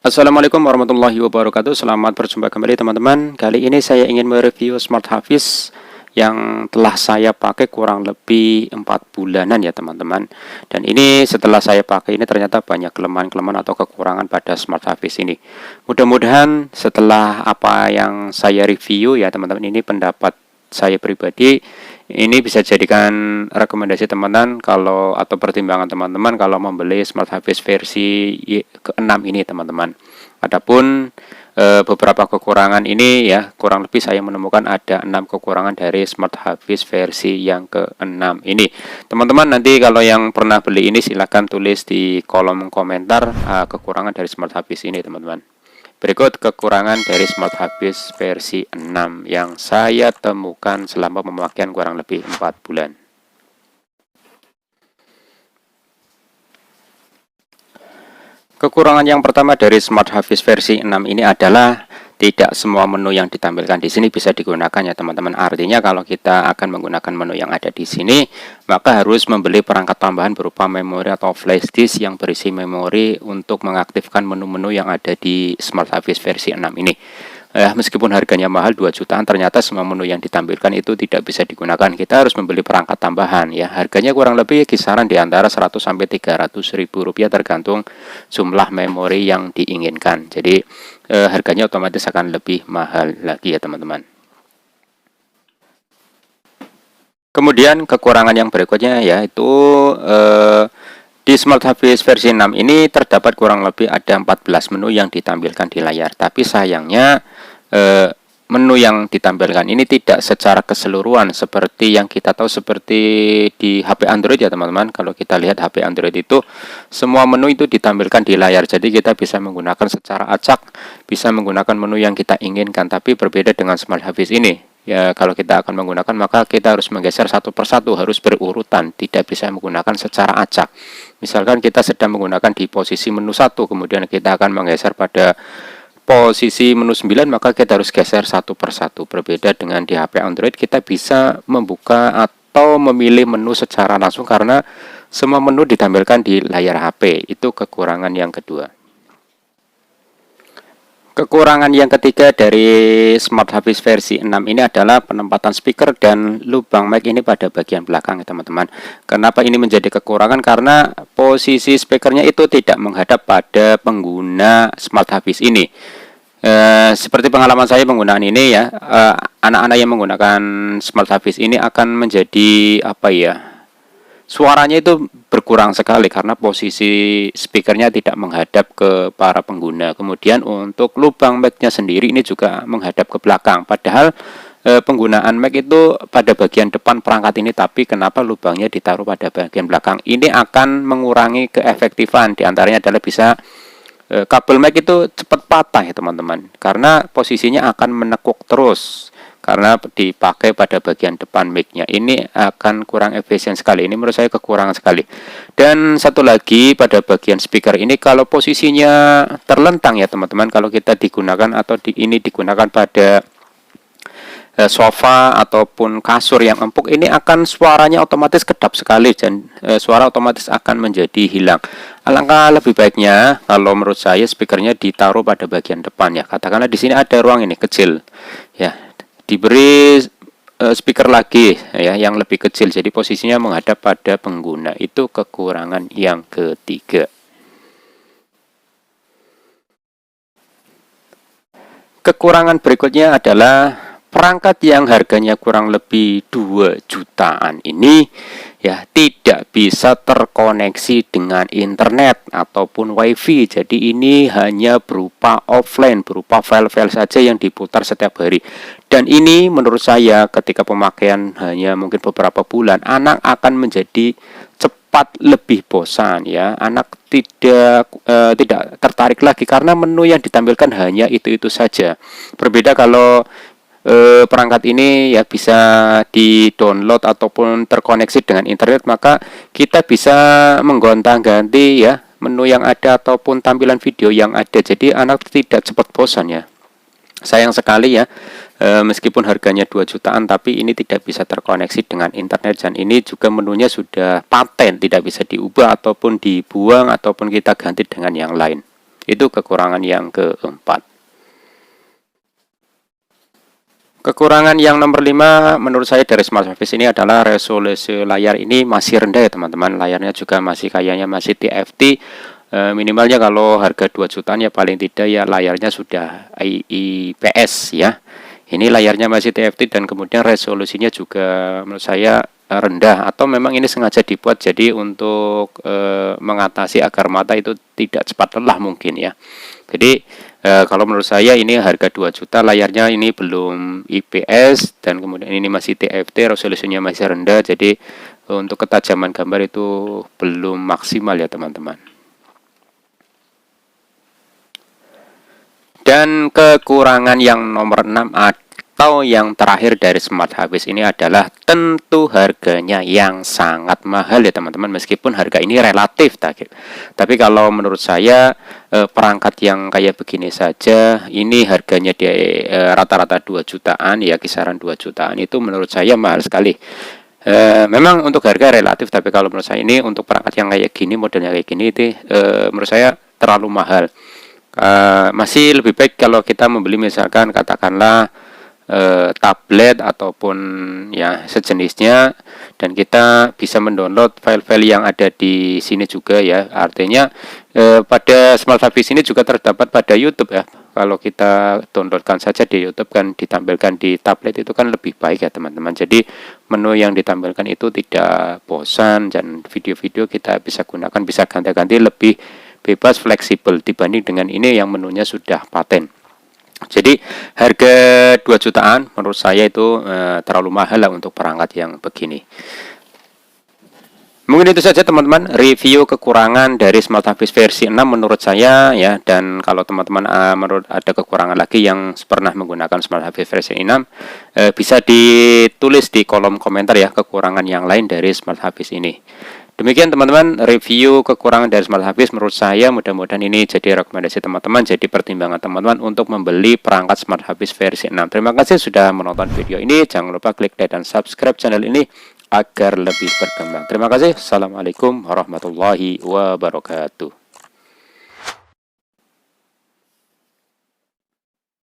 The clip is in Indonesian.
Assalamualaikum warahmatullahi wabarakatuh. Selamat berjumpa kembali teman-teman. Kali ini saya ingin mereview Smart Hafiz yang telah saya pakai kurang lebih 4 bulanan ya teman-teman. Dan ini setelah saya pakai ini ternyata banyak kelemahan-kelemahan atau kekurangan pada Smart Hafiz ini. Mudah-mudahan setelah apa yang saya review ya teman-teman, ini pendapat saya pribadi, ini bisa jadikan rekomendasi teman-teman kalau atau pertimbangan teman-teman kalau membeli Smart Hafiz versi ke-6 ini teman-teman. Adapun beberapa kekurangan ini ya, kurang lebih saya menemukan ada 6 kekurangan dari Smart Hafiz versi yang ke-6 ini. Teman-teman nanti kalau yang pernah beli ini silahkan tulis di kolom komentar kekurangan dari Smart Hafiz ini teman-teman. Berikut kekurangan dari Smart Hafiz versi 6 yang saya temukan selama pemakaian kurang lebih 4 bulan. Kekurangan yang pertama dari Smart Hafiz versi 6 ini adalah tidak semua menu yang ditampilkan di sini bisa digunakan ya teman-teman. Artinya kalau kita akan menggunakan menu yang ada di sini, maka harus membeli perangkat tambahan berupa memori atau flash disk yang berisi memori untuk mengaktifkan menu-menu yang ada di Smart Hafiz versi 6 ini. Meskipun harganya mahal 2 jutaan, ternyata semua menu yang ditampilkan itu tidak bisa digunakan. Kita harus membeli perangkat tambahan ya. Harganya kurang lebih kisaran di antara 100 sampai 300 ribu rupiah tergantung jumlah memori yang diinginkan. Jadi harganya otomatis akan lebih mahal lagi ya teman-teman. Kemudian kekurangan yang berikutnya yaitu di Smart Hafiz versi 6 ini terdapat kurang lebih ada 14 menu yang ditampilkan di layar. Tapi sayangnya menu yang ditampilkan ini tidak secara keseluruhan seperti yang kita tahu seperti di HP Android ya teman-teman. Kalau kita lihat HP Android itu semua menu itu ditampilkan di layar, jadi kita bisa menggunakan secara acak, bisa menggunakan menu yang kita inginkan. Tapi berbeda dengan Smart Hafiz ini ya, kalau kita akan menggunakan maka kita harus menggeser satu persatu, harus berurutan, tidak bisa menggunakan secara acak. Misalkan kita sedang menggunakan di posisi menu 1, kemudian kita akan menggeser pada posisi menu 9, maka kita harus geser satu persatu. Berbeda dengan di HP Android, kita bisa membuka atau memilih menu secara langsung karena semua menu ditampilkan di layar HP. Itu kekurangan yang kedua. Kekurangan yang ketiga dari Smart Hafiz versi 6 ini adalah penempatan speaker dan lubang mic ini pada bagian belakang ya teman-teman. Kenapa ini menjadi kekurangan? Karena posisi speakernya itu tidak menghadap pada pengguna Smart Hafiz ini. Seperti pengalaman saya penggunaan ini ya, anak-anak yang menggunakan Smart Hafiz ini akan menjadi apa ya, suaranya itu berkurang sekali karena posisi speakernya tidak menghadap ke para pengguna. Kemudian untuk lubang mic-nya sendiri ini juga menghadap ke belakang. Padahal penggunaan mic itu pada bagian depan perangkat ini, tapi kenapa lubangnya ditaruh pada bagian belakang? Ini akan mengurangi keefektifan. Di antaranya adalah bisa kabel mic itu cepat patah ya teman-teman, karena posisinya akan menekuk terus. Karena dipakai pada bagian depan mic-nya, ini akan kurang efisien sekali. Ini menurut saya kekurangan sekali. Dan satu lagi pada bagian speaker ini, kalau posisinya terlentang ya teman-teman, kalau kita digunakan atau ini digunakan pada sofa ataupun kasur yang empuk, ini akan suaranya otomatis kedap sekali dan suara otomatis akan menjadi hilang. Alangkah lebih baiknya kalau menurut saya speakernya ditaruh pada bagian depan ya. Katakanlah di sini ada ruang ini kecil ya, diberi speaker lagi ya yang lebih kecil, jadi posisinya menghadap pada pengguna. Itu kekurangan yang ketiga. Kekurangan berikutnya adalah perangkat yang harganya kurang lebih 2 jutaan ini ya tidak bisa terkoneksi dengan internet ataupun wifi. Jadi ini hanya berupa offline, berupa file-file saja yang diputar setiap hari. Dan ini menurut saya ketika pemakaian hanya mungkin beberapa bulan, anak akan menjadi cepat lebih bosan ya. Anak tidak tertarik lagi karena menu yang ditampilkan hanya itu-itu saja. Berbeda kalau perangkat ini ya bisa di-download ataupun terkoneksi dengan internet, maka kita bisa menggonta-ganti ya menu yang ada ataupun tampilan video yang ada. Jadi anak tidak cepat bosan ya. Sayang sekali ya, meskipun harganya 2 jutaan tapi ini tidak bisa terkoneksi dengan internet, dan ini juga menunya sudah paten, tidak bisa diubah ataupun dibuang ataupun kita ganti dengan yang lain. Itu kekurangan yang keempat. Kekurangan yang nomor 5 menurut saya dari Smart Hafiz ini adalah resolusi layar ini masih rendah ya teman-teman. Layarnya juga masih kayaknya masih TFT. Minimalnya kalau harga 2 jutaan ya paling tidak ya layarnya sudah IPS ya. Ini layarnya masih TFT dan kemudian resolusinya juga menurut saya rendah, atau memang ini sengaja dibuat jadi untuk mengatasi agar mata itu tidak cepat lelah mungkin ya. Jadi kalau menurut saya ini harga 2 juta, layarnya ini belum IPS dan kemudian ini masih TFT, resolusinya masih rendah, jadi untuk ketajaman gambar itu belum maksimal ya teman-teman. Dan kekurangan yang nomor 6 atau yang terakhir dari Smart Hafiz ini adalah tentu harganya yang sangat mahal ya teman-teman, meskipun harga ini relatif tapi kalau menurut saya perangkat yang kayak begini saja ini harganya di rata-rata 2 jutaan ya, kisaran 2 jutaan itu menurut saya mahal sekali. Memang untuk harga relatif, tapi kalau menurut saya ini untuk perangkat yang kayak gini, modelnya kayak gini itu menurut saya terlalu mahal. Masih lebih baik kalau kita membeli misalkan katakanlah tablet ataupun ya sejenisnya, dan kita bisa mendownload file-file yang ada di sini juga ya. Artinya pada Smart Hafiz ini juga terdapat pada YouTube ya. Kalau kita downloadkan saja di YouTube kan ditampilkan di tablet itu kan lebih baik ya teman-teman. Jadi menu yang ditampilkan itu tidak bosan dan video-video kita bisa gunakan, bisa ganti-ganti, lebih bebas, fleksibel dibanding dengan ini yang menunya sudah paten. Jadi harga 2 jutaan menurut saya itu terlalu mahal lah untuk perangkat yang begini. Mungkin itu saja teman-teman review kekurangan dari Smart Hafiz versi 6 menurut saya ya. Dan kalau teman-teman menurut ada kekurangan lagi yang pernah menggunakan Smart Hafiz versi 6, bisa ditulis di kolom komentar ya kekurangan yang lain dari Smart Hafiz ini. Demikian teman-teman review kekurangan dari Smart Hafiz menurut saya. Mudah-mudahan ini jadi rekomendasi teman-teman, jadi pertimbangan teman-teman untuk membeli perangkat Smart Hafiz versi 6. Terima kasih sudah menonton video ini. Jangan lupa klik like dan subscribe channel ini agar lebih berkembang. Terima kasih. Assalamualaikum warahmatullahi wabarakatuh.